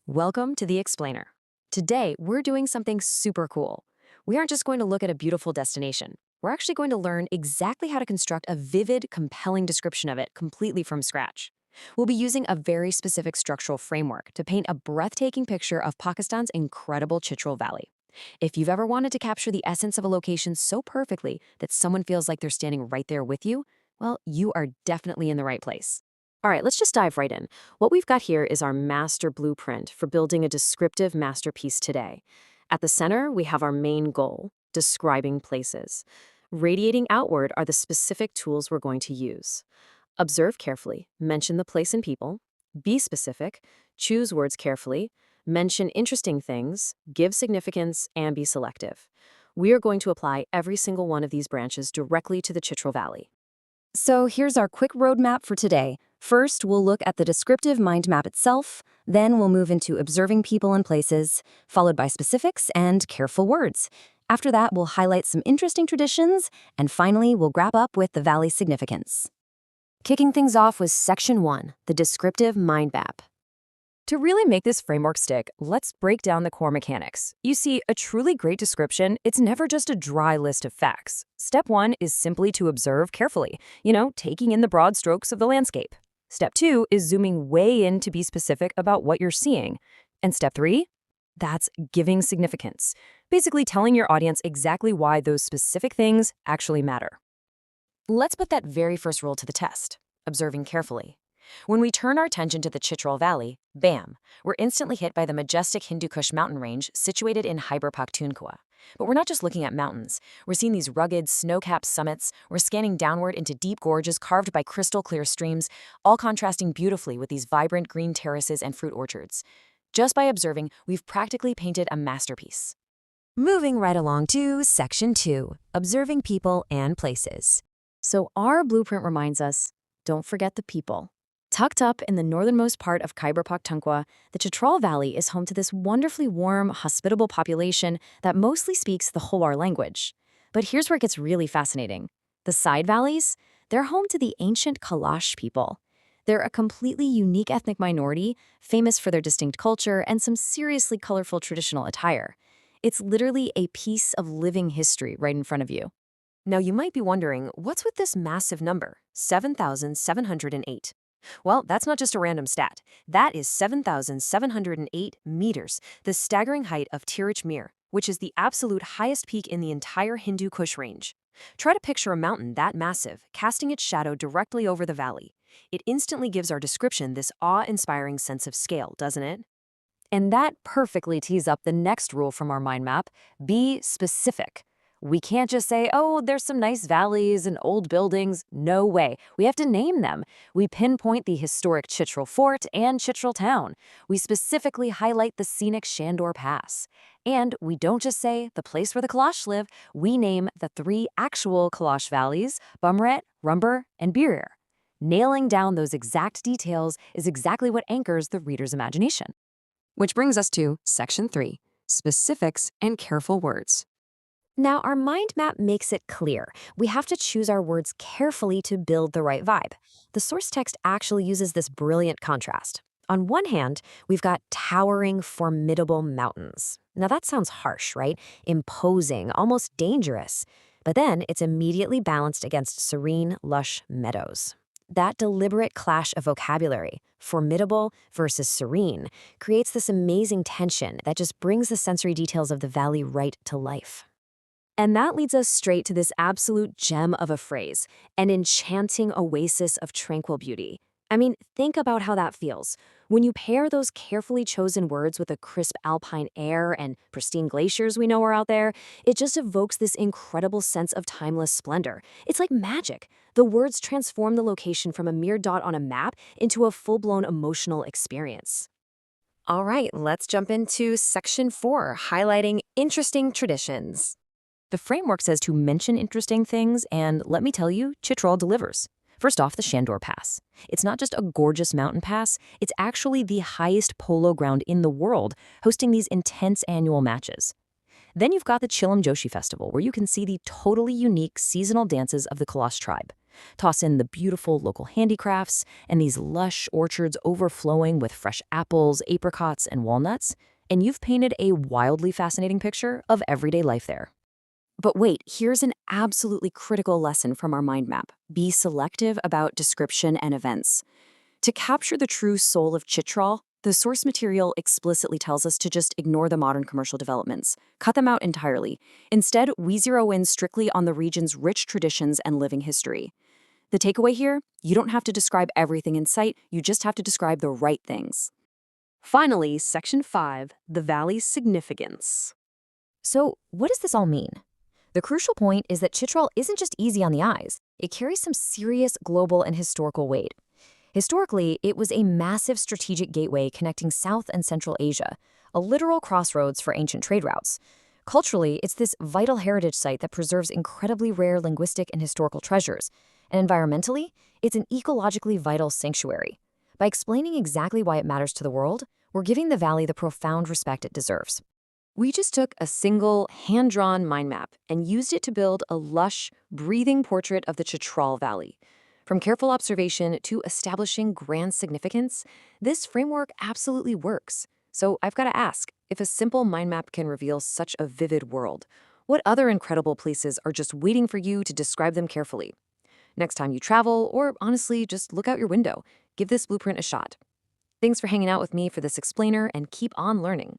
Welcome to The Explainer. Today, we're doing something super cool. We aren't just going to look at a beautiful destination. We're actually going to learn exactly how to construct a vivid, compelling description of it completely from scratch. We'll be using a very specific structural framework to paint a breathtaking picture of Pakistan's incredible Chitral Valley. If you've ever wanted to capture the essence of a location so perfectly that someone feels like they're standing right there with you, well, you are definitely in the right place. All right, let's just dive right in. What we've got here is our master blueprint for building a descriptive masterpiece today. At the center, we have our main goal, describing places. Radiating outward are the specific tools we're going to use. Observe carefully, mention the place and people, be specific, choose words carefully, mention interesting things, give significance, and be selective. We are going to apply every single one of these branches directly to the Chitral Valley. So here's our quick roadmap for today. First, we'll look at the descriptive mind map itself, then we'll move into observing people and places, followed by specifics and careful words. After that, we'll highlight some interesting traditions, and finally, we'll wrap up with the valley's significance. Kicking things off was Section 1, the descriptive mind map. To really make this framework stick, let's break down the core mechanics. You see, a truly great description, it's never just a dry list of facts. Step 1 is simply to observe carefully, taking in the broad strokes of the landscape. Step 2 is zooming way in to be specific about what you're seeing. And step 3? That's giving significance. Basically telling your audience exactly why those specific things actually matter. Let's put that very first rule to the test, observing carefully. When we turn our attention to the Chitral Valley, bam, we're instantly hit by the majestic Hindu Kush mountain range situated in Khyber Pakhtunkhwa. But we're not just looking at mountains. We're seeing these rugged, snow-capped summits. We're scanning downward into deep gorges carved by crystal-clear streams, all contrasting beautifully with these vibrant green terraces and fruit orchards. Just by observing, we've practically painted a masterpiece. Moving right along to Section 2, observing people and places. So our blueprint reminds us, don't forget the people. Tucked up in the northernmost part of Khyber Pakhtunkhwa, the Chitral Valley is home to this wonderfully warm, hospitable population that mostly speaks the Khowar language. But here's where it gets really fascinating. The side valleys, they're home to the ancient Kalash people. They're a completely unique ethnic minority, famous for their distinct culture and some seriously colorful traditional attire. It's literally a piece of living history right in front of you. Now you might be wondering, what's with this massive number, 7,708? Well, that's not just a random stat. That is 7,708 meters, the staggering height of Tirich Mir, which is the absolute highest peak in the entire Hindu Kush range. Try to picture a mountain that massive, casting its shadow directly over the valley. It instantly gives our description this awe-inspiring sense of scale, doesn't it? And that perfectly tees up the next rule from our mind map: be specific. We can't just say, oh, there's some nice valleys and old buildings. No way. We have to name them. We pinpoint the historic Chitral Fort and Chitral Town. We specifically highlight the scenic Shandur Pass. And we don't just say the place where the Kalash live. We name the 3 actual Kalash valleys, Bumburet, Rumbur, and Birir. Nailing down those exact details is exactly what anchors the reader's imagination. Which brings us to Section 3, specifics and careful words. Now, our mind map makes it clear. We have to choose our words carefully to build the right vibe. The source text actually uses this brilliant contrast. On one hand, we've got towering, formidable mountains. Now, that sounds harsh, right? Imposing, almost dangerous. But then it's immediately balanced against serene, lush meadows. That deliberate clash of vocabulary, formidable versus serene, creates this amazing tension that just brings the sensory details of the valley right to life. And that leads us straight to this absolute gem of a phrase, an enchanting oasis of tranquil beauty. I mean, think about how that feels. When you pair those carefully chosen words with the crisp alpine air and pristine glaciers we know are out there, it just evokes this incredible sense of timeless splendor. It's like magic. The words transform the location from a mere dot on a map into a full-blown emotional experience. All right, let's jump into Section 4, highlighting interesting traditions. The framework says to mention interesting things, and let me tell you, Chitral delivers. First off, the Shandur Pass. It's not just a gorgeous mountain pass, it's actually the highest polo ground in the world, hosting these intense annual matches. Then you've got the Chilam Joshi Festival, where you can see the totally unique seasonal dances of the Kalash tribe. Toss in the beautiful local handicrafts and these lush orchards overflowing with fresh apples, apricots, and walnuts, and you've painted a wildly fascinating picture of everyday life there. But wait, here's an absolutely critical lesson from our mind map. Be selective about description and events. To capture the true soul of Chitral, the source material explicitly tells us to just ignore the modern commercial developments. Cut them out entirely. Instead, we zero in strictly on the region's rich traditions and living history. The takeaway here? You don't have to describe everything in sight, you just have to describe the right things. Finally, Section 5, the valley's significance. So, what does this all mean? The crucial point is that Chitral isn't just easy on the eyes. It carries some serious global and historical weight. Historically, it was a massive strategic gateway connecting South and Central Asia, a literal crossroads for ancient trade routes. Culturally, it's this vital heritage site that preserves incredibly rare linguistic and historical treasures. And environmentally, it's an ecologically vital sanctuary. By explaining exactly why it matters to the world, we're giving the valley the profound respect it deserves. We just took a single hand-drawn mind map and used it to build a lush, breathing portrait of the Chitral Valley. From careful observation to establishing grand significance, this framework absolutely works. So I've got to ask, if a simple mind map can reveal such a vivid world, what other incredible places are just waiting for you to describe them carefully? Next time you travel, or honestly, just look out your window, give this blueprint a shot. Thanks for hanging out with me for this explainer, and keep on learning.